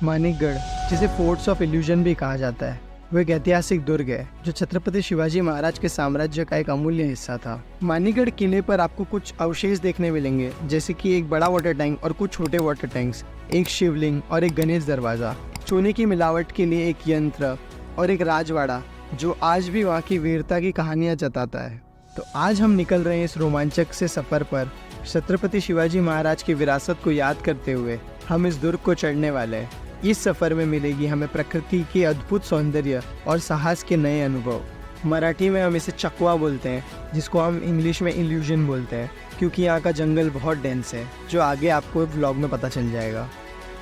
मानिकगढ़, जिसे forts of illusion भी कहा जाता है, वो एक ऐतिहासिक दुर्ग है जो छत्रपति शिवाजी महाराज के साम्राज्य का एक अमूल्य हिस्सा था। मानिकगढ़ किले पर आपको कुछ अवशेष देखने मिलेंगे, जैसे कि एक बड़ा वाटर टैंक और कुछ छोटे वाटर टैंक्स, एक शिवलिंग और एक गणेश दरवाजा, सोने की मिलावट के लिए एक यंत्र और एक राजवाड़ा जो आज भी वहाँ की वीरता की कहानियाँ जताता है। तो आज हम निकल रहे हैं इस रोमांचक से सफ़र पर। छत्रपति शिवाजी महाराज की विरासत को याद करते हुए हम इस दुर्ग को चढ़ने वाले हैं। इस सफ़र में मिलेगी हमें प्रकृति के अद्भुत सौंदर्य और साहस के नए अनुभव। मराठी में हम इसे चकवा बोलते हैं, जिसको हम इंग्लिश में इल्यूजन बोलते हैं, क्योंकि यहाँ का जंगल बहुत डेंस है, जो आगे आपको व्लॉग में पता चल जाएगा।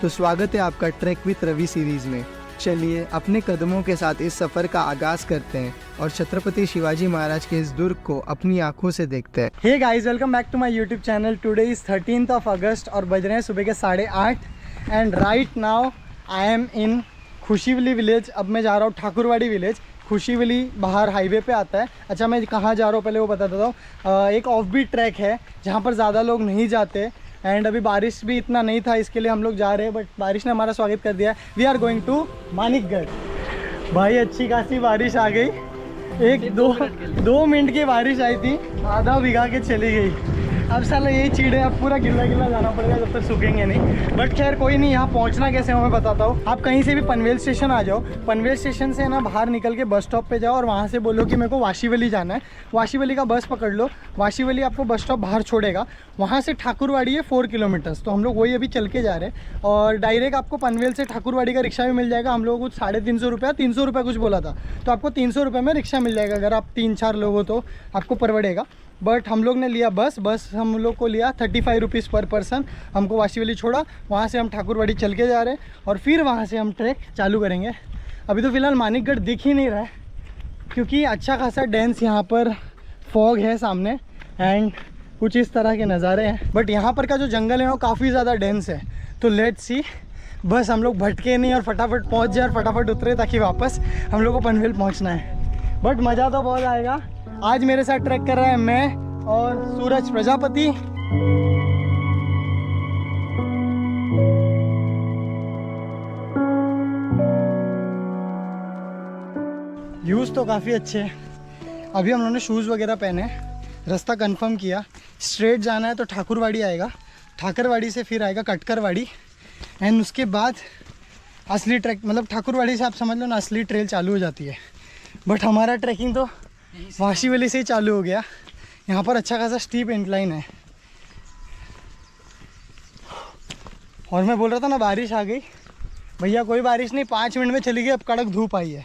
तो स्वागत है आपका ट्रैक विद रवि सीरीज़ में। चलिए अपने कदमों के साथ इस सफ़र का आगाज़ करते हैं और छत्रपति शिवाजी महाराज के इस दुर्ग को अपनी आंखों से देखते हैं। Hey guys, welcome back to my YouTube channel. Today is 13th August और बज रहे हैं सुबह के 8:30 and right now I am in Khushiwali village. अब मैं जा रहा हूँ ठाकुरवाड़ी विलेज। खुशीवली बाहर हाईवे पे आता है। अच्छा, मैं कहाँ जा रहा हूँ पहले वो बता देता हूँ। एक ऑफ बीट ट्रैक है जहाँ पर ज़्यादा लोग नहीं जाते एंड अभी बारिश भी इतना नहीं था, इसके लिए हम लोग जा रहे हैं, बट बारिश ने हमारा स्वागत कर दिया है। We are going to Manikgarh. भाई अच्छी खासी बारिश आ गई। दो मिनट की बारिश आई थी, आधा भिगा के चली गई। अब साला यही चीड़ है, अब पूरा गिल्ला गिल्ला जाना पड़ेगा जब तक सूखेंगे नहीं। बट खैर कोई नहीं, यहाँ पहुँचना कैसे है मैं बताता हूँ। आप कहीं से भी पनवेल स्टेशन आ जाओ, पनवेल स्टेशन से ना बाहर निकल के बस स्टॉप पे जाओ और वहाँ से बोलो कि मेरे को वाशीवली जाना है। वाशीवली का बस पकड़ लो, वाशीवली आपको बस स्टॉप बाहर छोड़ेगा। वहाँ से ठाकुरवाड़ी है 4 किलोमीटर्स, तो हम लोग वही अभी चल के जा रहे हैं। और डायरेक्ट आपको पनवेल से ठाकुरवाड़ी का रिक्शा भी मिल जाएगा। हम लोगों को 350 रुपया 300 रुपये कुछ बोला था, तो आपको 300 रुपये में रिक्शा मिल जाएगा। अगर आप 3-4 लोग हो तो आपको परवड़ेगा। बट हम लोग ने लिया बस हम लोग को लिया 35 रुपीज़ पर पर्सन। हमको वाशीवली छोड़ा, वहाँ से हम ठाकुरवाड़ी चल के जा रहे हैं और फिर वहाँ से हम ट्रैक चालू करेंगे। अभी तो फ़िलहाल मानिकगढ़ दिख ही नहीं रहा है, क्योंकि अच्छा खासा डेंस यहाँ पर फॉग है सामने एंड कुछ इस तरह के नज़ारे हैं। बट यहाँ पर का जो जंगल है वो काफ़ी ज़्यादा डेंस है। तो लेट्स सी, बस हम लोग भटके नहीं और फटाफट पहुँच जाए और फटाफट उतरे, ताकि वापस हम लोग को पनवेल पहुँचना है। बट मज़ा तो बहुत आएगा। आज मेरे साथ ट्रैक कर रहा है मैं और सूरज प्रजापति। व्यूज़ तो काफ़ी अच्छे हैं। अभी हम लोगों ने शूज़ वगैरह पहने, रास्ता कंफर्म किया। स्ट्रेट जाना है तो ठाकुरवाड़ी आएगा, ठाकुरवाड़ी से फिर आएगा कटकरवाड़ी एंड उसके बाद असली ट्रैक, मतलब ठाकुरवाड़ी से आप समझ लो ना असली ट्रेल चालू हो जाती है। बट हमारा ट्रैकिंग तो वाशीवली से ही चालू हो गया। यहाँ पर अच्छा खासा स्टीप इंक्लाइन है। और मैं बोल रहा था ना बारिश आ गई, भैया कोई बारिश नहीं, 5 मिनट में चली गई। अब कड़क धूप आई है,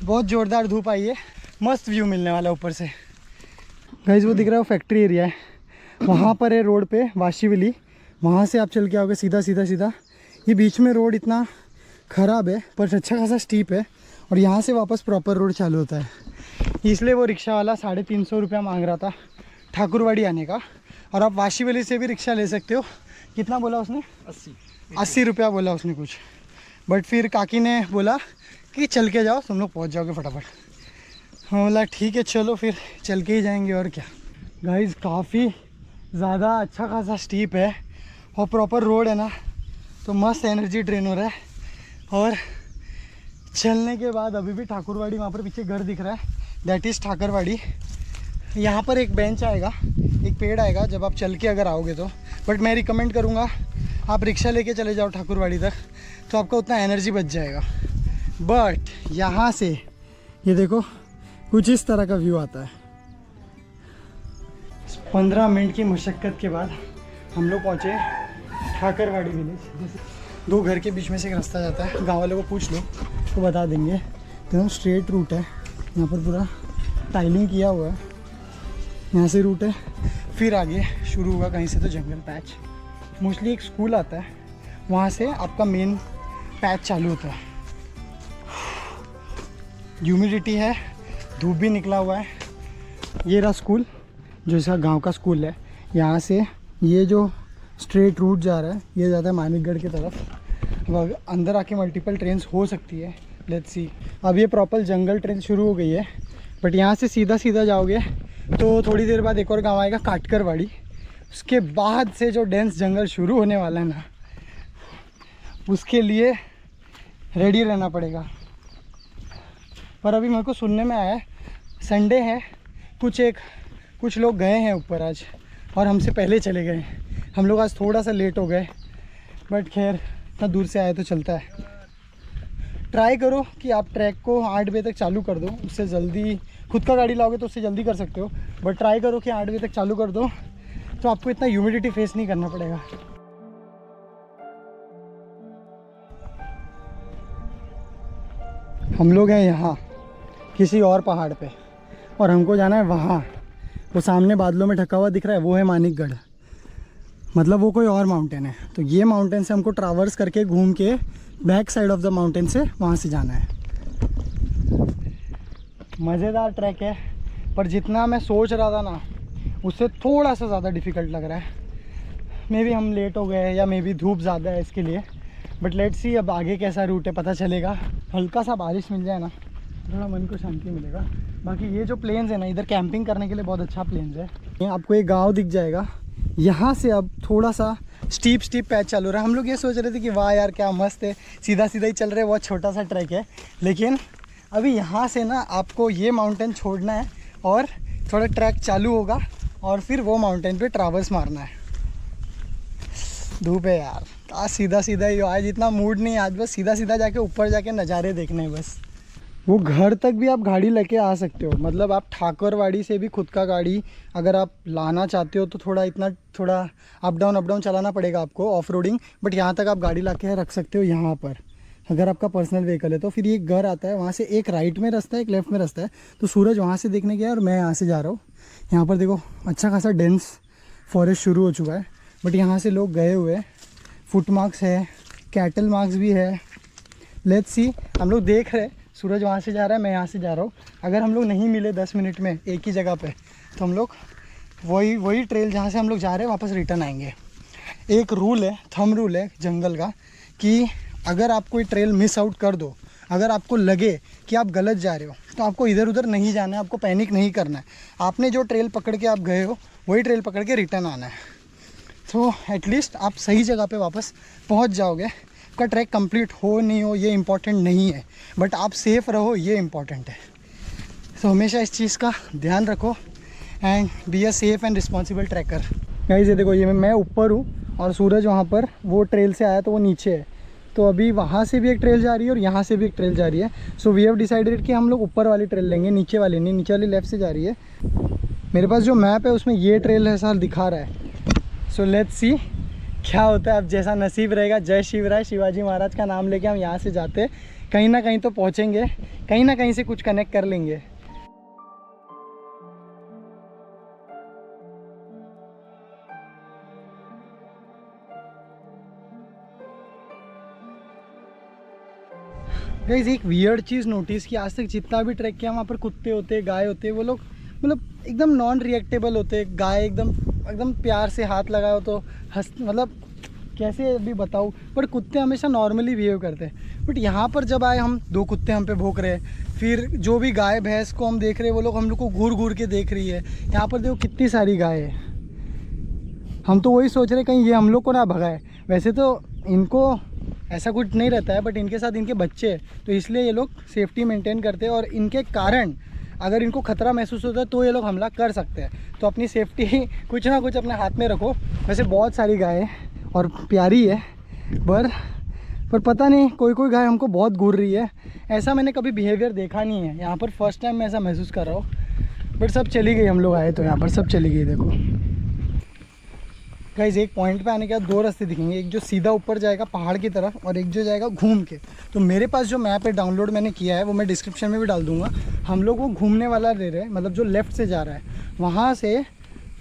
बहुत ज़ोरदार धूप आई है। मस्त व्यू मिलने वाला ऊपर से। गाइस वो दिख रहा है वो फैक्ट्री एरिया है, वहाँ पर है रोड पे वाशीवली। वहाँ से आप चल के आओगे सीधा सीधा सीधा। ये बीच में रोड इतना ख़राब है पर अच्छा खासा स्टीप है और यहाँ से वापस प्रॉपर रोड चालू होता है। इसलिए वो रिक्शा वाला 350 रुपया मांग रहा था ठाकुरवाड़ी आने का। और आप वाशीवली से भी रिक्शा ले सकते हो। कितना बोला उसने? 80 रुपया बोला उसने कुछ। बट फिर काकी ने बोला कि चल के जाओ, तुम लोग पहुँच जाओगे फटाफट। हाँ बोला ठीक है चलो फिर चल के ही जाएंगे और क्या। गाइस काफ़ी ज़्यादा अच्छा खासा स्टीप है और प्रॉपर रोड है ना, तो मस्त एनर्जी ड्रेन हो रहा है। और चलने के बाद अभी भी ठाकुरवाड़ी, वहाँ पर पीछे घर दिख रहा है, दैट इज़ ठाकुरवाड़ी। यहाँ पर एक बेंच आएगा, एक पेड़ आएगा जब आप चल के अगर आओगे तो। बट मैं रिकमेंड करूँगा आप रिक्शा लेके चले जाओ ठाकुरवाड़ी तक, तो आपका उतना एनर्जी बच जाएगा। बट यहाँ से ये देखो कुछ इस तरह का व्यू आता है। 15 मिनट की मशक्क़त के बाद हम लोग पहुँचे ठाकुरवाड़ी विलेज। 2 घर के बीच में से एक रास्ता जाता है, गाँव वालों को पूछ लो तो बता देंगे। तो स्ट्रेट रूट है, यहाँ पर पूरा टाइलिंग किया हुआ है, यहाँ से रूट है। फिर आगे शुरू होगा कहीं से तो जंगल पैच, मोस्टली एक स्कूल आता है, वहाँ से आपका मेन पैच चालू होता है। ह्यूमिडिटी है, धूप भी निकला हुआ है। ये रहा स्कूल, जो इसका गांव का स्कूल है। यहाँ से ये जो स्ट्रेट रूट जा रहा है ये जाता है मानिकगढ़ की तरफ। अब अंदर आके मल्टीपल ट्रेन्स हो सकती है, लेट्स सी। अब ये प्रॉपर जंगल ट्रेन शुरू हो गई है, बट यहाँ से सीधा सीधा जाओगे तो थोड़ी देर बाद एक और गांव आएगा काटकरवाड़ी। उसके बाद से जो डेंस जंगल शुरू होने वाला है ना, उसके लिए रेडी रहना पड़ेगा। पर अभी मेरे को सुनने में आया संडे है, कुछ लोग गए हैं ऊपर आज और हमसे पहले चले गए। हम लोग आज थोड़ा सा लेट हो गए, बट खैर इतना दूर से आए तो चलता है। ट्राई करो कि आप ट्रैक को 8 बजे तक चालू कर दो, उससे जल्दी खुद का गाड़ी लाओगे तो उससे जल्दी कर सकते हो, बट ट्राई करो कि 8 बजे तक चालू कर दो, तो आपको इतना ह्यूमिडिटी फेस नहीं करना पड़ेगा। हम लोग हैं यहाँ किसी और पहाड़ पे और हमको जाना है वहाँ। वो सामने बादलों में ढका हुआ दिख रहा है, वो है मानिकगढ़, मतलब वो कोई और माउंटेन है। तो ये माउंटेन से हमको ट्रैवर्स करके घूम के back side of the mountain से वहाँ से जाना है। मज़ेदार ट्रैक है, पर जितना मैं सोच रहा था ना उससे थोड़ा सा ज़्यादा डिफ़िकल्ट लग रहा है। मे बी हम लेट हो गए या मे बी धूप ज़्यादा है इसके लिए, बट लेट्स सी अब आगे कैसा रूट है पता चलेगा। हल्का सा बारिश मिल जाए ना, थोड़ा मन को शांति मिलेगा। बाकी ये जो प्लेन्स है ना, इधर कैंपिंग करने के लिए बहुत अच्छा प्लेन्स है। आपको एक गांव दिख जाएगा, यहाँ से अब थोड़ा सा स्टीप पैच चालू रहा है। हम लोग ये सोच रहे थे कि वाह यार क्या मस्त है, सीधा ही चल रहे, बहुत छोटा सा ट्रैक है। लेकिन अभी यहाँ से ना आपको ये माउंटेन छोड़ना है और थोड़ा ट्रैक चालू होगा और फिर वो माउंटेन पे ट्रैवर्स मारना है। धूप है यार, आज सीधा ही हो, आज इतना मूड नहीं, आज बस सीधा जाके ऊपर जाके नज़ारे देखने हैं बस। वो घर तक भी आप गाड़ी लेके आ सकते हो, मतलब आप ठाकुरवाड़ी से भी खुद का गाड़ी अगर आप लाना चाहते हो तो थोड़ा अप डाउन चलाना पड़ेगा आपको, ऑफ रोडिंग, बट यहाँ तक आप गाड़ी ला के रख सकते हो यहाँ पर अगर आपका पर्सनल व्हीकल है तो। फिर ये घर आता है, वहाँ से एक राइट में रास्ता है, एक लेफ्ट में रास्ता है। तो सूरज वहाँ से देखने गया और मैं यहाँ से जा रहा हूँ। यहाँ पर देखो अच्छा खासा डेंस फॉरेस्ट शुरू हो चुका है, बट यहाँ से लोग गए हुए, फुट मार्क्स है, कैटल मार्क्स भी है। लेट्स सी, हम लोग देख रहे हैं सूरज वहाँ से जा रहा है, मैं यहाँ से जा रहा हूँ। अगर हम लोग नहीं मिले 10 मिनट में एक ही जगह पे, तो हम लोग वही ट्रेल जहाँ से हम लोग जा रहे हैं वापस रिटर्न आएंगे। एक रूल है, थंब रूल है जंगल का, कि अगर आप कोई ट्रेल मिस आउट कर दो, अगर आपको लगे कि आप गलत जा रहे हो, तो आपको इधर उधर नहीं जाना है, आपको पैनिक नहीं करना है। आपने जो ट्रेल पकड़ के आप गए हो वही ट्रेल पकड़ के रिटर्न आना है। तो एटलीस्ट आप सही जगह पे वापस पहुंच जाओगे। आपका ट्रैक कंप्लीट हो नहीं हो ये इम्पॉर्टेंट नहीं है, बट आप सेफ़ रहो ये इम्पॉर्टेंट है। तो हमेशा इस चीज़ का ध्यान रखो and be a safe and responsible tracker. Guys ये देखो, ये मैं ऊपर हूँ और सूरज वहाँ पर वो ट्रेल से आया तो वो नीचे है। तो अभी वहाँ से भी एक ट्रेल जा रही है और यहाँ से भी एक ट्रेल जा रही है। सो वी हैव डिसाइडेड कि हम लोग ऊपर वाली ट्रेल लेंगे, नीचे वाली नहीं। नीचे वाली लेफ़्ट से जा रही है। मेरे पास जो मैप है उसमें ये ट्रेल ऐसा दिखा रहा है। सो लेट्स सी क्या होता है, अब जैसा नसीब रहेगा। जय शिवराय, शिवाजी महाराज का नाम लेके हम यहाँ से जाते, कहीं ना कहीं तो पहुँचेंगे, कहीं ना कहीं से कुछ कनेक्ट कर लेंगे। गाइस एक वियर्ड चीज़ नोटिस की, आज तक जितना भी ट्रैक किया वहाँ पर कुत्ते होते, गाय होते, वो लोग मतलब एकदम नॉन रिएक्टेबल होते। गाय एकदम प्यार से हाथ लगाओ तो मतलब कैसे अभी बताऊँ, पर कुत्ते हमेशा नॉर्मली बिहेव करते हैं। बट यहाँ पर जब आए हम, 2 कुत्ते हम पे भौंक रहे, फिर जो भी गाय भैंस को हम देख रहे, वो लोग हम लोग को घूर के देख रही है। यहाँ पर देखो कितनी सारी गाय है। हम तो वही सोच रहे कहीं ये हम लोग को ना भगाए। वैसे तो इनको ऐसा कुछ नहीं रहता है, बट इनके साथ इनके बच्चे हैं, तो इसलिए ये लोग सेफ्टी मेंटेन करते हैं और इनके कारण अगर इनको खतरा महसूस होता है तो ये लोग हमला कर सकते हैं। तो अपनी सेफ्टी कुछ ना कुछ अपने हाथ में रखो। वैसे बहुत सारी गाय है और प्यारी है, पर पता नहीं कोई गाय हमको बहुत घूर रही है। ऐसा मैंने कभी बिहेवियर देखा नहीं है यहाँ पर, फर्स्ट टाइम मैं ऐसा महसूस कर रहा हूँ। बट सब चली गई, हम लोग आए तो यहाँ पर सब चली गई। देखो गाइस एक पॉइंट पे आने के बाद 2 रास्ते दिखेंगे, एक जो सीधा ऊपर जाएगा पहाड़ की तरफ और एक जो जाएगा घूम के। तो मेरे पास जो मैप है डाउनलोड मैंने किया है, वो मैं डिस्क्रिप्शन में भी डाल दूंगा। हम लोग वो घूमने वाला ले रहे हैं, मतलब जो लेफ़्ट से जा रहा है वहाँ से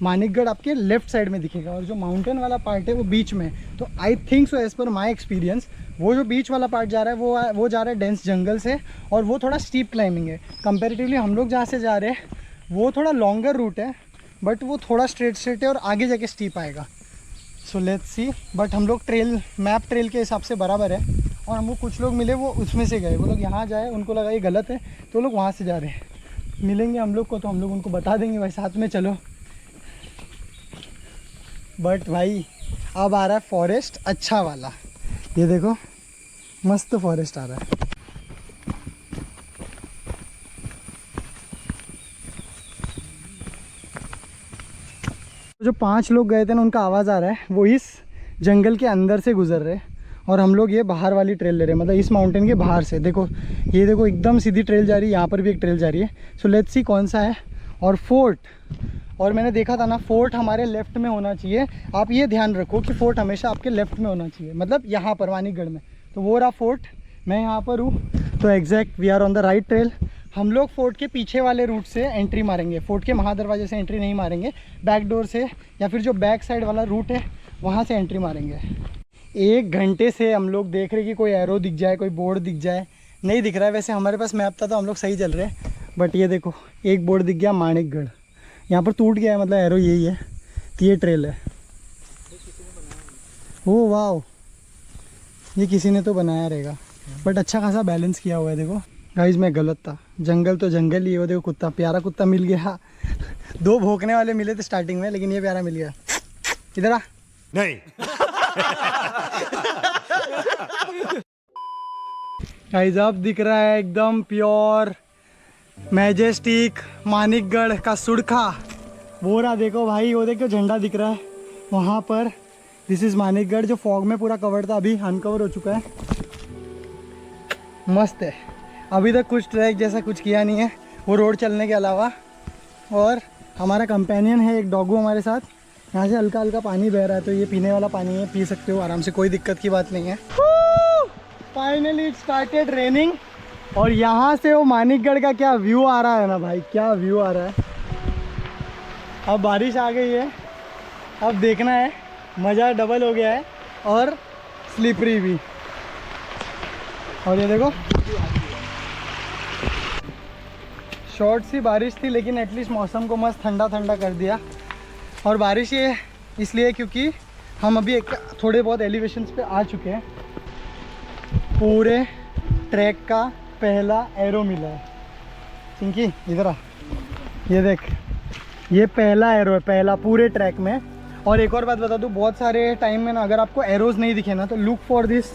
मानिकगढ़ आपके लेफ़्ट साइड में दिखेगा और जो माउंटेन वाला पार्ट है वो बीच में। तो आई think so as per my experience वो जो बीच वाला पार्ट जा रहा है वो जा रहा है डेंस जंगल से, और वो थोड़ा स्टीप क्लाइंबिंग है कंपेरेटिवली। हम लोग जहाँ से जा रहे हैं वो थोड़ा लॉन्गर रूट है, बट वो थोड़ा स्ट्रेट है और आगे जाके स्टीप आएगा। So let's see. बट हम लोग मैप ट्रेल के हिसाब से बराबर है, और हमको कुछ लोग मिले वो उसमें से गए। वो लोग यहाँ जाए, उनको लगा ये गलत है तो वो लोग वहाँ से जा रहे हैं। मिलेंगे हम लोग को तो हम लोग उनको बता देंगे भाई साथ में चलो। बट भाई अब आ रहा है फॉरेस्ट अच्छा वाला। ये देखो मस्त फॉरेस्ट आ रहा है। जो 5 लोग गए थे ना, उनका आवाज़ आ रहा है, वो इस जंगल के अंदर से गुजर रहे और हम लोग ये बाहर वाली ट्रेल ले रहे हैं, मतलब इस माउंटेन के बाहर से। देखो ये देखो एकदम सीधी ट्रेल जा रही है, यहाँ पर भी एक ट्रेल जा रही है। सो लेट्स सी कौन सा है। और फोर्ट, और मैंने देखा था ना, फोर्ट हमारे लेफ्ट में होना चाहिए। आप ये ध्यान रखो कि फोर्ट हमेशा आपके लेफ्ट में होना चाहिए, मतलब यहाँ पर मानिकगढ़ में। तो वो रहा फोर्ट, मैं यहाँ पर हूँ, तो exact we are on the right trail. हम लोग फोर्ट के पीछे वाले रूट से एंट्री मारेंगे, फोर्ट के महादरवाजे से एंट्री नहीं मारेंगे, बैक डोर से या फिर जो बैक साइड वाला रूट है वहाँ से एंट्री मारेंगे। 1 घंटे से हम लोग देख रहे कि कोई एरो दिख जाए, कोई बोर्ड दिख जाए, नहीं दिख रहा है। वैसे हमारे पास मैप था तो हम लोग सही चल रहे हैं, बट ये देखो एक बोर्ड दिख गया मानिकगढ़, यहाँ पर टूट गया है, मतलब एरो यही है। तो ये ट्रेल है। ओ वाह, ये किसी ने तो बनाया रहेगा, बट अच्छा खासा बैलेंस किया हुआ है। देखो गाइस, मैं गलत था, जंगल तो जंगल ही है। वो देखो कुत्ता, प्यारा कुत्ता मिल गया। 2 भौंकने वाले मिले थे स्टार्टिंग में, लेकिन ये प्यारा मिल गया। इधर आ। नहीं। गाइस अब दिख रहा है एकदम प्योर मैजेस्टिक मानिकगढ़ का सुड़खा। वो रहा देखो भाई, वो देखो झंडा दिख रहा है वहाँ पर। दिस इज़ मानिकगढ़, जो फॉग में पूरा कवर्ड था, अभी अनकवर हो चुका है। मस्त है। अभी तक कुछ ट्रैक जैसा कुछ किया नहीं है वो रोड चलने के अलावा। और हमारा कंपेनियन है एक डॉगू हमारे साथ। यहाँ से हल्का हल्का पानी बह रहा है, तो ये पीने वाला पानी है, पी सकते हो आराम से, कोई दिक्कत की बात नहीं है। फाइनली इट स्टार्टेड रेनिंग, और यहाँ से वो मानिकगढ़ का क्या व्यू आ रहा है ना भाई, क्या व्यू आ रहा है। अब बारिश आ गई है, अब देखना है, मज़ा डबल हो गया है और स्लिपरी भी। और ये देखो शॉर्ट सी बारिश थी, लेकिन एटलीस्ट मौसम को मस्त ठंडा ठंडा कर दिया। और बारिश ये इसलिए क्योंकि हम अभी थोड़े बहुत एलिवेशंस पे आ चुके हैं। पूरे ट्रैक का पहला एरो मिला है। चिंकी इधर आ, ये देख, ये पहला एरो है, पहला पूरे ट्रैक में। और एक और बात बता दूँ, बहुत सारे टाइम में ना अगर आपको एरोज नहीं दिखे ना, तो लुक फॉर दिस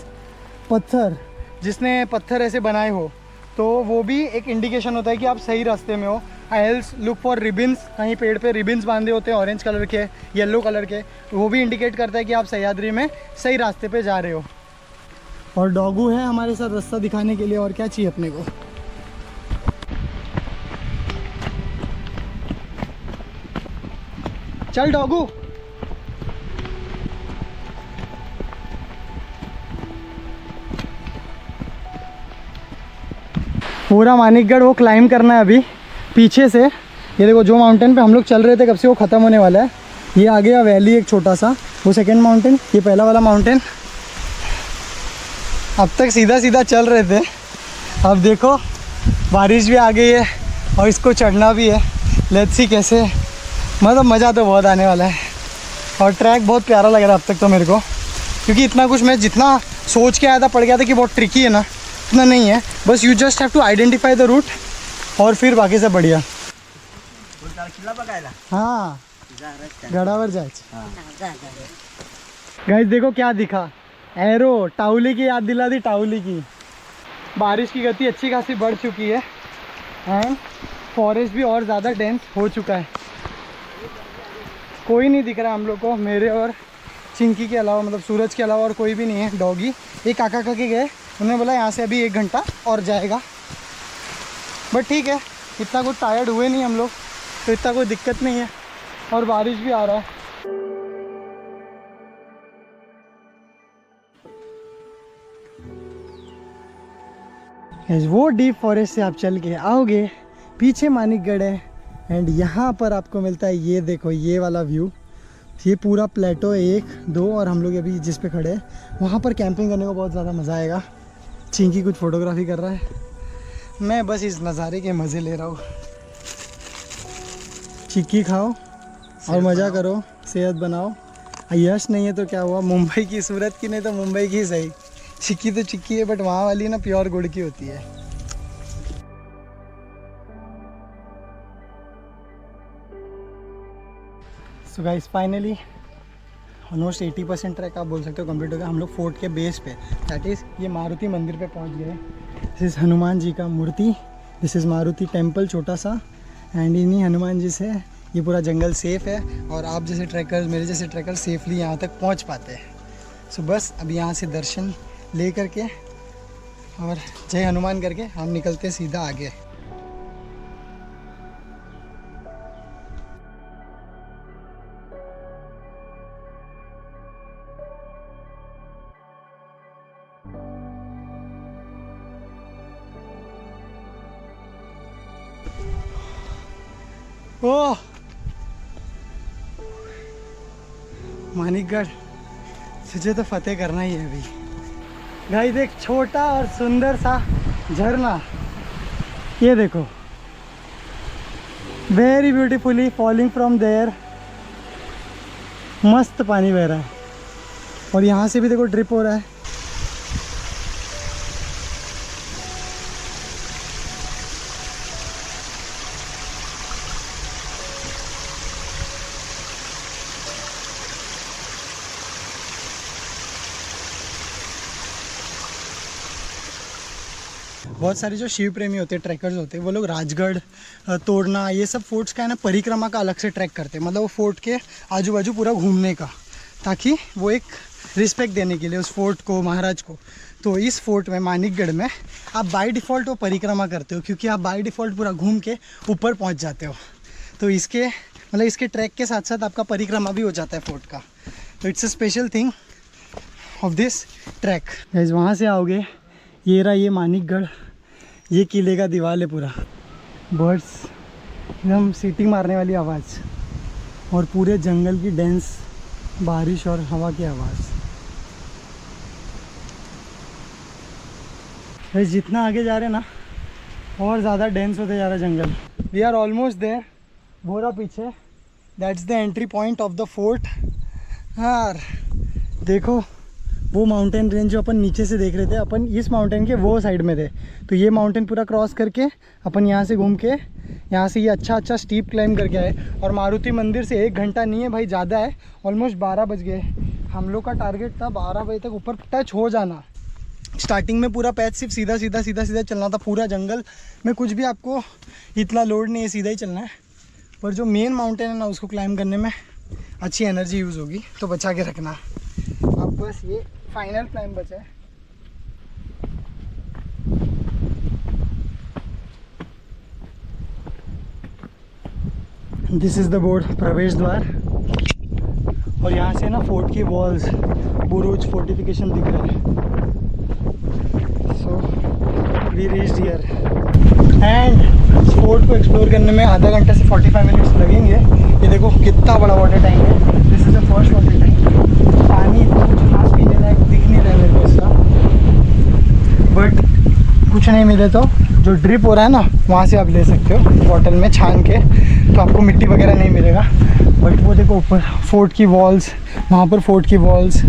पत्थर, जिसने पत्थर ऐसे बनाए हो, तो वो भी एक इंडिकेशन होता है कि आप सही रास्ते में हो। एल्स लुक फॉर रिबिन्स, कहीं पेड़ पे रिबिन्स बांधे होते हैं ऑरेंज कलर के, येलो कलर के, वो भी इंडिकेट करता है कि आप सह्याद्री में सही रास्ते पे जा रहे हो। और डॉगू है हमारे साथ रास्ता दिखाने के लिए, और क्या चाहिए अपने को। चल डॉगू। पूरा मानिकगढ़ वो क्लाइंब करना है अभी पीछे से। ये देखो जो माउंटेन पे हम लोग चल रहे थे कब से, वो ख़त्म होने वाला है। ये आ गया वैली एक छोटा सा, वो सेकंड माउंटेन, ये पहला वाला माउंटेन। अब तक सीधा सीधा चल रहे थे, अब देखो बारिश भी आ गई है और इसको चढ़ना भी है। लेट्स सी कैसे, मतलब मज़ा तो बहुत आने वाला है। और ट्रैक बहुत प्यारा लग रहा है अब तक तो मेरे को, क्योंकि इतना कुछ मैं जितना सोच के आया था, पड़ गया था कि बहुत ट्रिकी है ना, इतना नहीं है। बस you just have to identify the route और फिर बाकी सब बढ़िया। हाँ गडावर जायचं। गाइस देखो क्या दिखा, एरो टाउली की याद दिला दी, टाउली की। बारिश की गति अच्छी खासी बढ़ चुकी है एंड फॉरेस्ट भी और ज़्यादा डेंस हो चुका है। कोई नहीं दिख रहा हम लोग को, मेरे और चिंकी के अलावा, मतलब सूरज के अलावा और कोई भी नहीं है। डॉगी एक काका काकी गए, उन्होंने बोला यहाँ से अभी 1 घंटा और जाएगा, बट ठीक है, इतना कुछ टायर्ड हुए नहीं हम लोग, तो इतना कोई दिक्कत नहीं है। और बारिश भी आ रहा है। वो डीप फॉरेस्ट से आप चल के आओगे, पीछे मानिकगढ़ है एंड यहाँ पर आपको मिलता है, ये देखो ये वाला व्यू। ये पूरा प्लेटो 1, 2 और हम लोग अभी जिस पे खड़े हैं वहाँ पर कैंपिंग करने को बहुत ज़्यादा मज़ा आएगा। चिंकी कुछ फोटोग्राफी कर रहा है, मैं बस इस नज़ारे के मज़े ले रहा हूँ। चिक्की खाओ और मज़ा करो, सेहत बनाओ। यश नहीं है तो क्या हुआ, मुंबई की, सूरत की नहीं तो मुंबई की सही। चिक्की तो चिक्की है, बट वहाँ वाली ना प्योर गुड़ की होती है। So guys finally almost 80% track आप बोल सकते हो कंप्लीट हो गया। हम लोग फोर्ट के बेस पे, दैट इज़ ये मारुति मंदिर पे पहुंच गए। दिस इज़ हनुमान जी का मूर्ति, दिस इज़ मारुति टेम्पल छोटा सा, एंड इन्हीं हनुमान जी से ये पूरा जंगल सेफ़ है और आप जैसे ट्रैकर्स, मेरे जैसे ट्रैकर सेफली यहाँ तक पहुँच पाते हैं। सो बस अब यहाँ से दर्शन ले करके और जय हनुमान करके हम निकलते सीधा आगे। ओह मानिकगढ़, तुझे तो फतेह करना ही है अभी। गाइस एक छोटा और सुंदर सा झरना, ये देखो, very beautifully falling from there. मस्त पानी बह रहा है और यहाँ से भी देखो ड्रिप हो रहा है। बहुत सारे जो शिव प्रेमी होते हैं, ट्रैकर्स होते हैं, वो लोग राजगढ़, तोड़ना, ये सब फोर्ट्स का है ना परिक्रमा का अलग से ट्रैक करते हैं। मतलब वो फोर्ट के आजू बाजू पूरा घूमने का, ताकि वो एक रिस्पेक्ट देने के लिए उस फोर्ट को, महाराज को। तो इस फोर्ट में, मानिकगढ़ में, आप बाय डिफ़ॉल्ट वो परिक्रमा करते हो, क्योंकि आप बाय डिफ़ॉल्ट पूरा घूम के ऊपर पहुँच जाते हो। तो इसके मतलब इसके ट्रैक के साथ साथ आपका परिक्रमा भी हो जाता है फोर्ट का। तो it's a special thing of this track. Guys वहाँ से आओगे, ये रहा ये मानिकगढ़, ये किले का दीवार है पूरा। बर्ड्स एकदम सीटी मारने वाली आवाज़ और पूरे जंगल की डेंस बारिश और हवा की आवाज़। भाई जितना आगे जा रहे हैं ना, और ज़्यादा डेंस होते जा रहा है जंगल। वी आर ऑलमोस्ट देयर, वो रहा पीछे, that's the entry point of the fort. यार देखो, वो माउंटेन रेंज जो अपन नीचे से देख रहे थे, अपन इस माउंटेन के वो साइड में थे। तो ये माउंटेन पूरा क्रॉस करके अपन यहाँ से घूम के, यहाँ से ये अच्छा स्टीप क्लाइम करके आए। और मारुति मंदिर से 1 घंटा नहीं है भाई, ज़्यादा है, ऑलमोस्ट 12 बज गए। हम लोग का टारगेट था 12 बजे तक ऊपर टच हो जाना। स्टार्टिंग में पूरा पैच सिर्फ सीधा चलना था, पूरा जंगल में कुछ भी आपको इतना लोड नहीं है, सीधा ही चलना है। पर जो मेन माउंटेन है ना, उसको क्लाइम करने में अच्छी एनर्जी यूज़ होगी, तो बचा के रखना। अब बस ये फाइनल क्लाइम बचा है। दिस इज़ द बोर्ड, प्रवेश द्वार। और यहाँ से ना फोर्ट की वॉल्स, बुरुज, फोर्टिफिकेशन दिख रहा है। So we reached here and fort को एक्सप्लोर करने में आधा घंटा से 45 मिनट्स लगेंगे। ये देखो कितना बड़ा वाटर टैंक है। This is the first water tank. पानी इतना कुछ खास पीने लायक दिख नहीं रहा है मेरे को इसका, बट कुछ नहीं मिले तो जो ड्रिप हो रहा है ना, वहाँ से आप ले सकते हो बॉटल में छान के। तो आपको मिट्टी वगैरह नहीं मिलेगा। बट वो देखो ऊपर फोर्ट की वॉल्स, वहाँ पर फोर्ट की वॉल्स,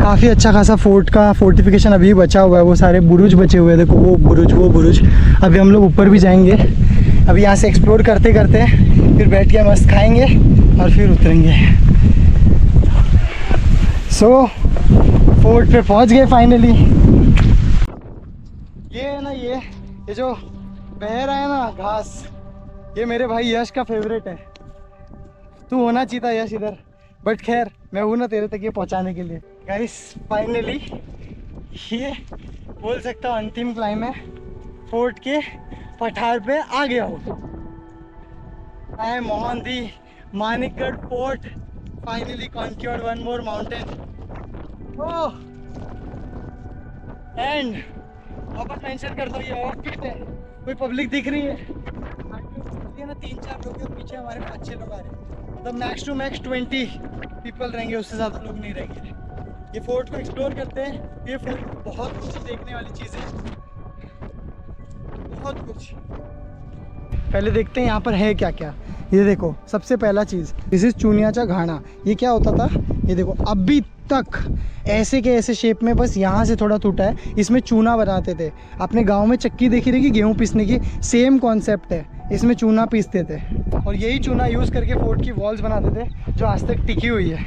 काफ़ी अच्छा खासा फोर्ट का फोर्टिफिकेशन अभी बचा हुआ है। वो सारे बुरुज बचे हुए हैं, देखो वो बुरुज। अभी हम लोग ऊपर भी जाएंगे। अभी यहाँ से एक्सप्लोर करते करते फिर बैठ के मस्त खाएंगे और फिर उतरेंगे। सो फोर्ट पे पहुँच गए फाइनली। ये है ना, ये जो बह रहा है ना घास, ये मेरे भाई यश का फेवरेट है। तू होना चाहिए था यश इधर, बट खैर मैं हूँ ना तेरे तक ये पहुँचाने के लिए। गाइस फाइनली ये बोल सकता हूँ अंतिम क्लाइम है। फोर्ट के पठार पे आ गया हूँ। I am on the Manikgarh fort, finally conquered one more mountain. Oh and वापस मेंशन करता हूँ, ये ऑफ पीट है, कोई पब्लिक दिख रही है ना, 3-4 लोग हैं, पीछे हमारे 5-6 लोग आ रहे हैं। मतलब मैक्स टू मैक्स 20 पीपल रहेंगे, उससे ज़्यादा लोग नहीं रहेंगे। ये फोर्ट को एक्सप्लोर करते हैं। ये फोर्ट बहुत कुछ देखने वाली चीज़ है, बहुत कुछ। पहले देखते हैं यहाँ पर है क्या क्या। ये देखो सबसे पहला चीज़, दिस इज चूनियाचा घाना। ये क्या होता था, ये देखो अभी तक ऐसे के ऐसे शेप में, बस यहाँ से थोड़ा टूटा है। इसमें चूना बनाते थे। अपने गांव में चक्की देखी रहेगी गेहूँ पीसने की, सेम कॉन्सेप्ट है। इसमें चूना पीसते थे और यही चूना यूज़ करके फोर्ट की वॉल्स बनाते थे, जो आज तक टिकी हुई है।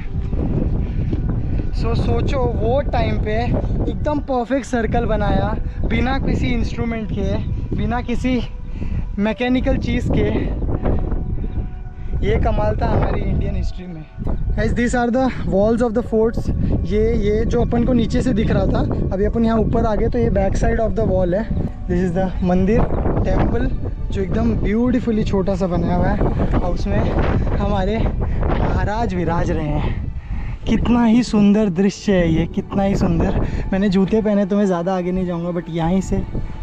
सोचो वो टाइम पे एकदम परफेक्ट सर्कल बनाया, बिना किसी इंस्ट्रूमेंट के, बिना किसी मैकेनिकल चीज़ के। ये कमाल था हमारी इंडियन हिस्ट्री में। Guys this are the walls of the forts. ये जो अपन को नीचे से दिख रहा था, अभी अपन यहाँ ऊपर आ गए तो ये back side of the wall है। दिस इज़ द मंदिर, टेम्पल, जो एकदम ब्यूटीफुली छोटा सा बनाया हुआ है और उसमें हमारे महाराज विराज रहे हैं। कितना ही सुंदर दृश्य है ये, कितना ही सुंदर। मैंने जूते पहने तो मैं ज़्यादा आगे नहीं जाऊँगा, बट यहीं से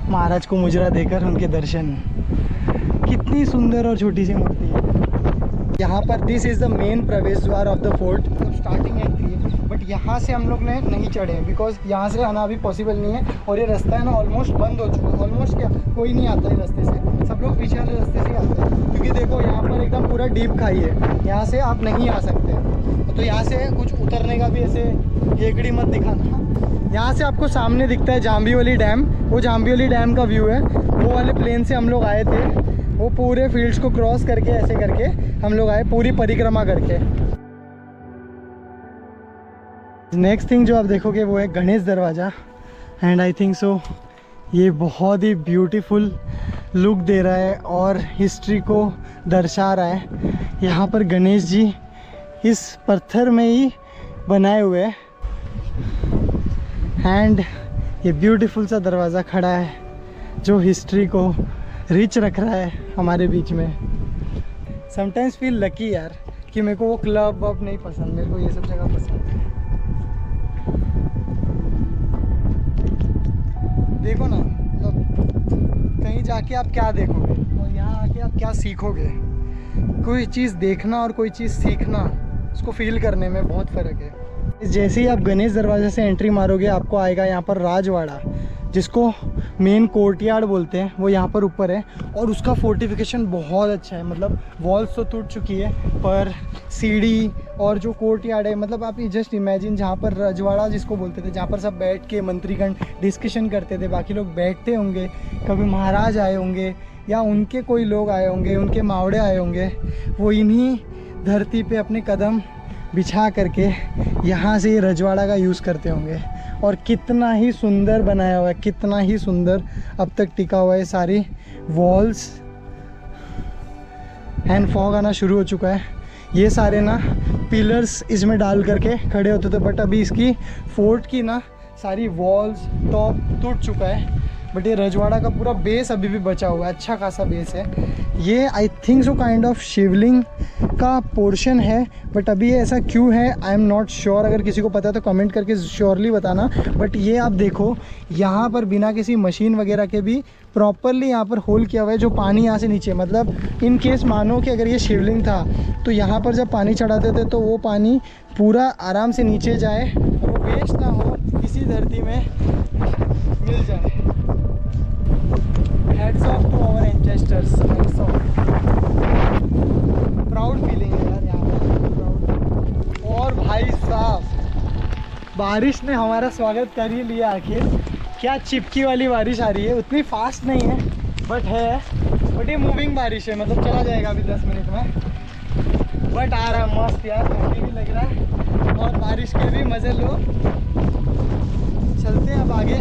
महाराज को मुजरा देकर उनके दर्शन। कितनी सुंदर और छोटी सी मूर्ति है। यहाँ पर दिस इज़ द मेन प्रवेश द्वार of the fort, starting entry है। बट यहाँ से हम लोग ने नहीं चढ़े हैं बिकॉज यहाँ से आना अभी पॉसिबल नहीं है, और ये रास्ता है ना ऑलमोस्ट बंद हो चुका है। ऑलमोस्ट क्या, कोई नहीं आता है रास्ते से, सब लोग पीछे वाले रास्ते से आते हैं, क्योंकि देखो यहाँ पर एकदम पूरा डीप खाई है, यहाँ से आप नहीं आ सकते। तो यहाँ से कुछ उतरने का भी ऐसे हेगड़ी मत दिखाना। यहाँ से आपको सामने दिखता है जाम्बिवली डैम, वो जाम्बिवली डैम का व्यू है। वो वाले प्लेन से हम लोग आए थे, वो पूरे फील्ड्स को क्रॉस करके ऐसे करके हम लोग आए, पूरी परिक्रमा करके। नेक्स्ट थिंग जो आप देखोगे वो है गणेश दरवाज़ा, एंड आई थिंक सो ये बहुत ही ब्यूटीफुल लुक दे रहा है और हिस्ट्री को दर्शा रहा है। यहाँ पर गणेश जी इस पत्थर में ही बनाए हुए हैं, एंड ये ब्यूटीफुल सा दरवाज़ा खड़ा है जो हिस्ट्री को रिच रख रहा है हमारे बीच में। समटाइम्स फील लकी यार कि मेरे को वो क्लब वब नहीं पसंद, मेरे को ये सब जगह पसंद है। देखो ना, मतलब कहीं जाके आप क्या देखोगे और यहाँ आके आप क्या सीखोगे। कोई चीज़ देखना और कोई चीज़ सीखना, उसको फील करने में बहुत फ़र्क है। जैसे ही आप गणेश दरवाजे से एंट्री मारोगे आपको आएगा यहाँ पर राजवाड़ा, जिसको मेन कोर्टयार्ड बोलते हैं, वो यहाँ पर ऊपर है। और उसका फोर्टिफिकेशन बहुत अच्छा है, मतलब वॉल्स तो टूट चुकी है पर सीढ़ी और जो कोर्टयार्ड है, मतलब आप जस्ट इमेजिन, जहाँ पर रजवाड़ा जिसको बोलते थे, जहाँ पर सब बैठ के मंत्रीगण डिस्कशन करते थे, बाकी लोग बैठते होंगे, कभी महाराज आए होंगे या उनके कोई लोग आए होंगे, उनके मावड़े आए होंगे, वो इन्हीं धरती पे अपने कदम बिछा करके यहाँ से रजवाड़ा का यूज़ करते होंगे। और कितना ही सुंदर बनाया हुआ है, कितना ही सुंदर अब तक टिका हुआ है सारी वॉल्स। हैंड फॉग आना शुरू हो चुका है। ये सारे ना पिलर्स इसमें डाल करके खड़े होते थे, बट अभी इसकी फोर्ट की ना सारी वॉल्स टॉप टूट चुका है। बट ये रजवाड़ा का पूरा बेस अभी भी बचा हुआ है, अच्छा खासा बेस है। ये I think so kind of Shivling का पोर्शन है, बट अभी ये ऐसा क्यों है आई एम नॉट श्योर। अगर किसी को पता है तो कमेंट करके श्योरली बताना। बट ये आप देखो, यहाँ पर बिना किसी मशीन वगैरह के भी प्रॉपरली यहाँ पर होल किया हुआ है, जो पानी यहाँ से नीचे, मतलब इन केस मानो कि अगर ये शिवलिंग था तो यहाँ पर जब पानी चढ़ाते थे तो वो पानी पूरा आराम से नीचे जाए और वो वेस्ट ना हो, इसी धरती में मिल जाए। Hats off to our ancestors. Hats off. Proud feeling है यार यहाँ पर। और भाई साहब, बारिश ने हमारा स्वागत कर ही लिया आखिर। क्या चिपकी वाली बारिश आ रही है, उतनी फास्ट नहीं है बट है, बट ये मूविंग बारिश है, मतलब चला जाएगा अभी 10 मिनट में। बट आ रहा है मस्त यार, ठंडी भी लग रहा है और बारिश के भी मज़े लो। चलते हैं अब आगे,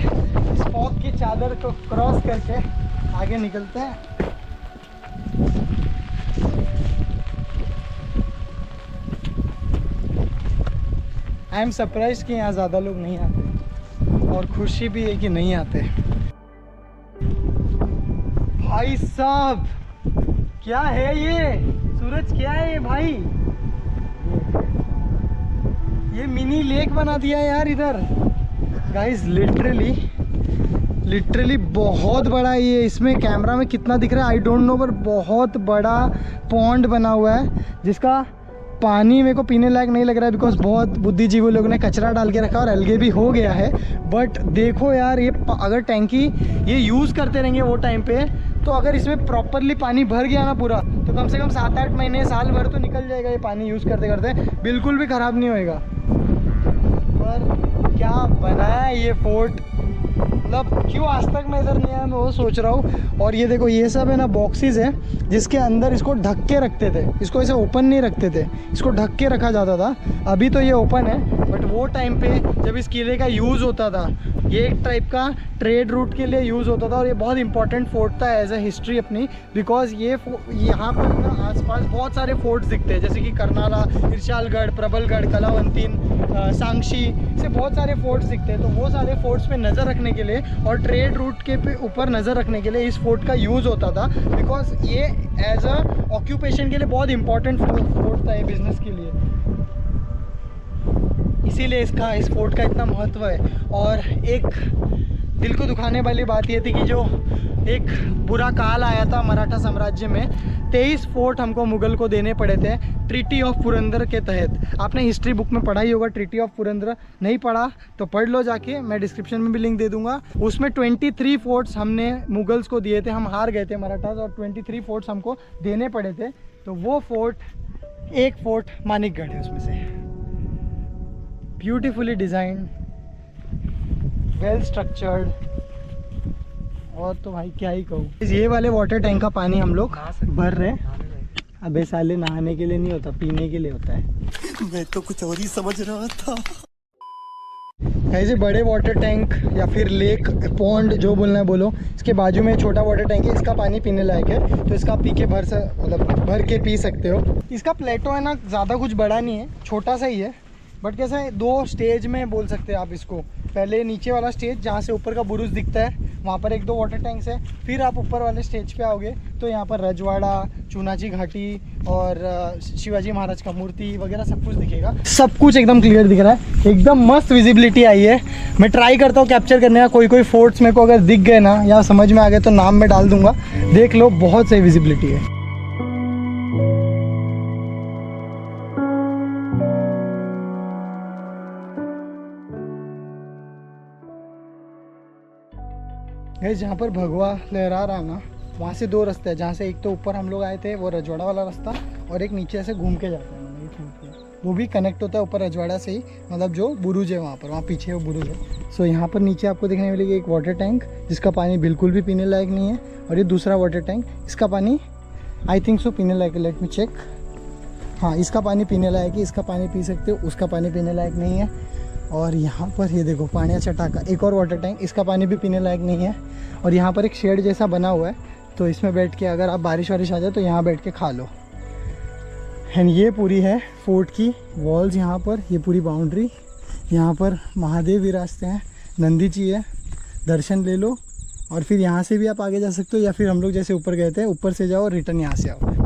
इस फॉग की चादर को क्रॉस करके आगे निकलते हैं। आई एम सरप्राइज कि यहाँ ज़्यादा लोग नहीं आते और खुशी भी है कि नहीं आते। भाई साहब क्या है ये सूरज, क्या है ये भाई, ये मिनी लेक बना दिया यार इधर। गाइस लिटरली बहुत बड़ा है ये। इसमें कैमरा में कितना दिख रहा है आई डोंट नो, पर बहुत बड़ा पॉन्ड बना हुआ है जिसका पानी मेरे को पीने लायक नहीं लग रहा है बिकॉज बहुत बुद्धिजीवी लोगों ने कचरा डाल के रखा और अलगे भी हो गया है। बट देखो यार, ये अगर टैंकी ये यूज़ करते रहेंगे वो टाइम पे, तो अगर इसमें प्रॉपरली पानी भर गया ना पूरा, तो कम से कम 7-8 महीने साल भर तो निकल जाएगा ये पानी यूज़ करते करते, बिल्कुल भी ख़राब नहीं होएगा। पर क्या बनाया ये फोर्ट, मतलब क्यों आज तक मैं इधर नहीं आया, मैं वो सोच रहा हूँ। और ये देखो, ये सब है ना बॉक्सेस है जिसके अंदर इसको ढक के रखते थे, इसको ऐसे ओपन नहीं रखते थे, इसको ढक के रखा जाता था। अभी तो ये ओपन है, बट वो टाइम पे जब इस किले का यूज़ होता था, ये एक टाइप का ट्रेड रूट के लिए यूज़ होता था। और ये बहुत इंपॉर्टेंट फोर्ट था एज अ हिस्ट्री अपनी, बिकॉज ये यहाँ पर ना आसपास बहुत सारे फोर्ट्स दिखते हैं, जैसे कि करनाला, इरशालगढ़, प्रबलगढ़, कलावंतीन, सांक्षी, से बहुत सारे फोर्ट्स दिखते हैं। तो वो सारे फोर्ट्स पे नज़र रखने के लिए और ट्रेड रूट के ऊपर नज़र रखने के लिए इस फोर्ट का यूज़ होता था, बिकॉज ये एज अ ऑक्यूपेशन के लिए बहुत इंपॉर्टेंट फोर्ट था, ये बिजनेस के लिए, इसीलिए इस फोर्ट का इतना महत्व है। और एक दिल को दुखाने वाली बात ये थी कि जो एक बुरा काल आया था मराठा साम्राज्य में, 23 फोर्ट हमको मुगल को देने पड़े थे ट्रीटी ऑफ पुरंदर के तहत। आपने हिस्ट्री बुक में पढ़ा ही होगा ट्रीटी ऑफ पुरंदर, नहीं पढ़ा तो पढ़ लो जाके, मैं डिस्क्रिप्शन में भी लिंक दे दूंगा। उसमें 23 फोर्ट्स हमने मुगल्स को दिए थे, हम हार गए थे मराठास, और 23 फोर्ट्स हमको देने पड़े थे। तो वो फोर्ट, एक फोर्ट मानिकगढ़ है उसमें से, ब्यूटीफुली डिज़ाइंड, वेल स्ट्रक्चर्ड, और तो भाई क्या ही कहूँ। ये वाले वाटर टैंक का पानी हम लोग भर रहे हैं। अबे साले, नहाने के लिए नहीं होता, पीने के लिए होता है। मैं तो कुछ और ही समझ रहा था। ऐसे बड़े वाटर टैंक या फिर लेक, पॉन्ड, जो बोलना है बोलो, इसके बाजू में छोटा वाटर टैंक है, इसका पानी पीने लायक है, तो इसका पी के मतलब भर के पी सकते हो। इसका प्लेटो है ना, ज़्यादा कुछ बड़ा नहीं है, छोटा सा ही है, बट कैसा है, 2 स्टेज में बोल सकते हैं आप इसको। पहले नीचे वाला स्टेज जहाँ से ऊपर का बुरुज दिखता है, वहाँ पर 1-2 वाटर टैंक्स है। फिर आप ऊपर वाले स्टेज पे आओगे तो यहाँ पर रजवाड़ा, चूनाची घाटी और शिवाजी महाराज का मूर्ति वगैरह सब कुछ दिखेगा। सब कुछ एकदम क्लियर दिख रहा है, एकदम मस्त विजिबिलिटी आई है। मैं ट्राई करता हूँ कैप्चर करने का, कोई फोर्ट्स मेरे को अगर दिख गए ना या समझ में आ गए तो नाम में डाल दूंगा, देख लो, बहुत सही विजिबिलिटी है। जहाँ पर भगवा लहरा रहा ना, वहाँ से 2 रास्ते हैं, जहाँ से एक तो ऊपर हम लोग आए थे वो रजवाड़ा वाला रास्ता, और एक नीचे से घूम के जाते हैं, मतलब वो भी कनेक्ट होता है ऊपर रजवाड़ा से ही, मतलब जो बुरुज है वहाँ पर, वहाँ पीछे वो बुरुज है। सो यहाँ पर नीचे आपको देखने मिलेगी एक वाटर टैंक जिसका पानी बिल्कुल भी पीने लायक नहीं है, और ये दूसरा वाटर टैंक, इसका पानी आई थिंक सो पीने लायक है, लेट मी चेक। हाँ, इसका पानी पीने लायक है, इसका पानी पी सकते हो, उसका पानी पीने लायक नहीं है। और यहाँ पर ये देखो पानी चटाका, एक और वाटर टैंक, इसका पानी भी पीने लायक नहीं है। और यहाँ पर एक शेड जैसा बना हुआ है, तो इसमें बैठ के अगर आप बारिश वारिश आ जाए तो यहाँ बैठ के खा लो। एंड ये पूरी है फोर्ट की वॉल्स, यहाँ पर ये पूरी बाउंड्री, यहाँ पर महादेव विराजते हैं, नंदी जी है, दर्शन ले लो। और फिर यहाँ से भी आप आगे जा सकते हो, या फिर हम लोग जैसे ऊपर गए थे, ऊपर से जाओ, रिटर्न यहाँ से आओ।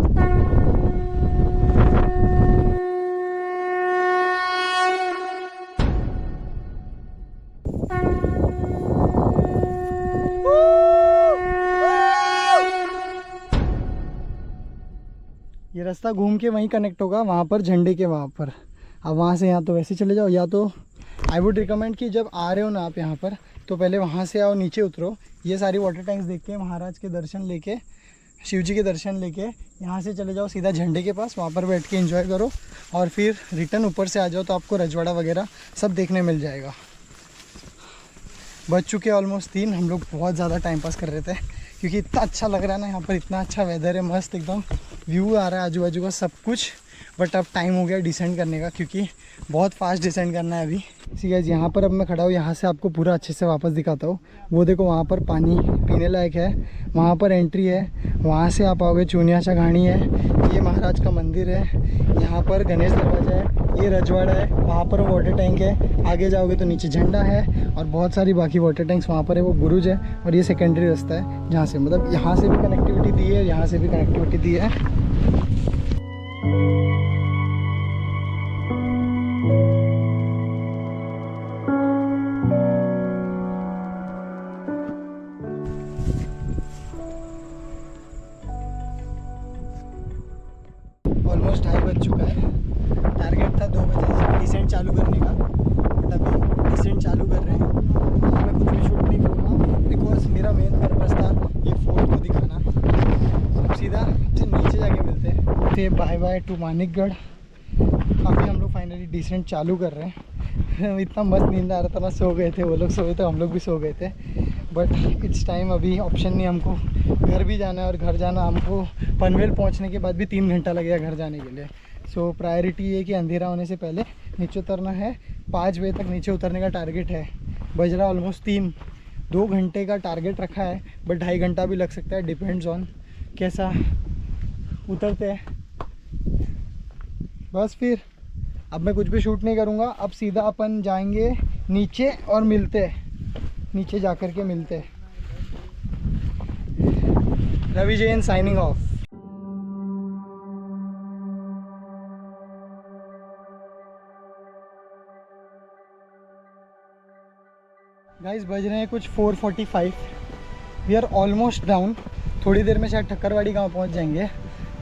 ये रास्ता घूम के वहीं कनेक्ट होगा, वहाँ पर झंडे के वहाँ पर। अब वहाँ से यहाँ तो वैसे चले जाओ, या तो आई वुड रिकमेंड कि जब आ रहे हो ना आप यहाँ पर, तो पहले वहाँ से आओ, नीचे उतरो, ये सारी वाटर टैंक्स देख के, महाराज के दर्शन लेके, शिव जी के दर्शन लेके, यहाँ से चले जाओ सीधा झंडे के पास, वहाँ पर बैठ के एंजॉय करो, और फिर रिटर्न ऊपर से आ जाओ तो आपको रजवाड़ा वगैरह सब देखने मिल जाएगा। बज चुके ऑलमोस्ट 3, हम लोग बहुत ज़्यादा टाइम पास कर रहे थे, क्योंकि इतना अच्छा लग रहा है ना यहाँ पर, इतना अच्छा वेदर है, मस्त एकदम व्यू आ रहा है आजू बाजू का सब कुछ। बट अब टाइम हो गया डिसेंड करने का, क्योंकि बहुत फास्ट डिसेंड करना है अभी। ठीक है, यहाँ पर अब मैं खड़ा हूँ, यहाँ से आपको पूरा अच्छे से वापस दिखाता हूँ। वो देखो वहाँ पर पानी पीने लायक है, वहाँ पर एंट्री है, वहाँ से आप आओगे चूनियाचा घाणी है, ये महाराज का मंदिर है, यहाँ पर गणेश दरवाजा है, ये रजवाड़ा है, वहाँ पर वाटर टैंक है, आगे जाओगे तो नीचे झंडा है, और बहुत सारी बाकी वाटर टैंक्स वहाँ पर है, वो बुरुज है, और ये सेकेंडरी रास्ता है जहाँ से, मतलब यहाँ से भी कनेक्टिविटी दी है, यहाँ से भी कनेक्टिविटी दी है। ऑलमोस्ट 2:30 बज चुका है, टारगेट था 2 बजे से डिसेंट चालू करने का, बट अभी डिसेंट चालू कर रहे हैं। मैं कुछ भी शूट नहीं करूँगा, बिकॉज मेरा मेन पर्पस था ये फोर्ट को दिखाना। अब सीधा आपसे नीचे जाके मिलते हैं। तो बाय बाय टू मानिकगढ़। अभी हम लोग फाइनली डिसेंट चालू कर रहे हैं। इतना मस्त नींद आ रहा था ना, सो गए थे वो लोग, सो गए थे, हम लोग भी सो गए थे। बट इट्स टाइम, अभी ऑप्शन नहीं हमको, घर भी जाना है और घर जाना हमको पनवेल पहुंचने के बाद भी 3 घंटा लगेगा घर जाने के लिए। सो प्रायोरिटी ये कि अंधेरा होने से पहले नीचे उतरना है। 5 बजे तक नीचे उतरने का टारगेट है, बज रहा ऑलमोस्ट 3। 2 घंटे का टारगेट रखा है, बट 2.5 घंटा भी लग सकता है, डिपेंड्स ऑन कैसा उतरते हैं। बस फिर अब मैं कुछ भी शूट नहीं करूँगा, अब सीधा अपन जाएंगे नीचे और मिलते हैं, नीचे जाकर के मिलते हैं। Ravi Jain signing off. Guys बज रहे हैं कुछ 4:45। We are almost down. थोड़ी देर में शायद ठक्करवाड़ी गांव पहुंच जाएंगे।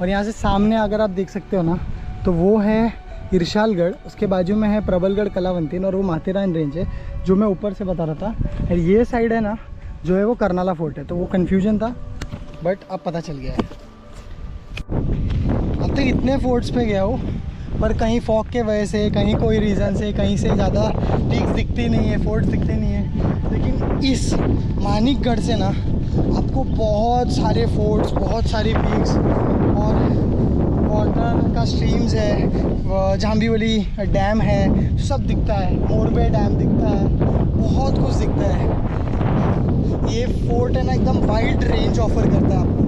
और यहाँ से सामने अगर आप देख सकते हो ना, तो वो है इरशालगढ़, उसके बाजू में है प्रबलगढ़ कलावंतीन, और वो माथेरान रेंज है जो मैं ऊपर से बता रहा था। और ये साइड है ना जो है वो करनाला फोर्ट है। तो वो कन्फ्यूजन था, बट अब पता चल गया है। अब तक इतने फोर्ट्स पे गया हूँ, पर कहीं फॉग के वजह से, कहीं कोई रीज़न से, कहीं से ज़्यादा पीक्स दिखती नहीं है, फोर्ट्स दिखते नहीं है। लेकिन इस मानिकगढ़ से ना आपको बहुत सारे फोर्ट्स, बहुत सारी पीक्स और वाटर का स्ट्रीम्स है, जाम्बीवली डैम है, सब दिखता है। मोरबे डैम दिखता है, बहुत कुछ दिखता है। ये फोर्ट है ना एकदम वाइड रेंज ऑफर करता है आपको,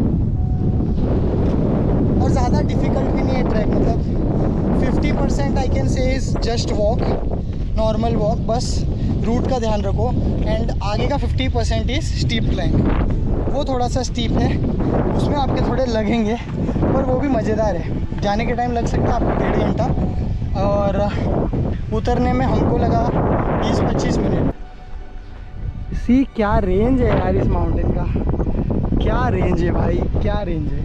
और ज़्यादा डिफ़िकल्ट भी नहीं है ट्रैक। मतलब 50% I can say is just walk, normal walk, bus route का ध्यान रखो। एंड आगे का 50% इज़ स्टीप क्लाइंब, वो थोड़ा सा स्टीप है, उसमें आपके थोड़े लगेंगे, पर वो भी मज़ेदार है। जाने के टाइम लग सकता है आपको 1.5 घंटा, और उतरने में हमको लगा 20-25 मिनट। सी क्या रेंज है यार इस माउंटेन का, क्या रेंज है भाई, क्या रेंज है।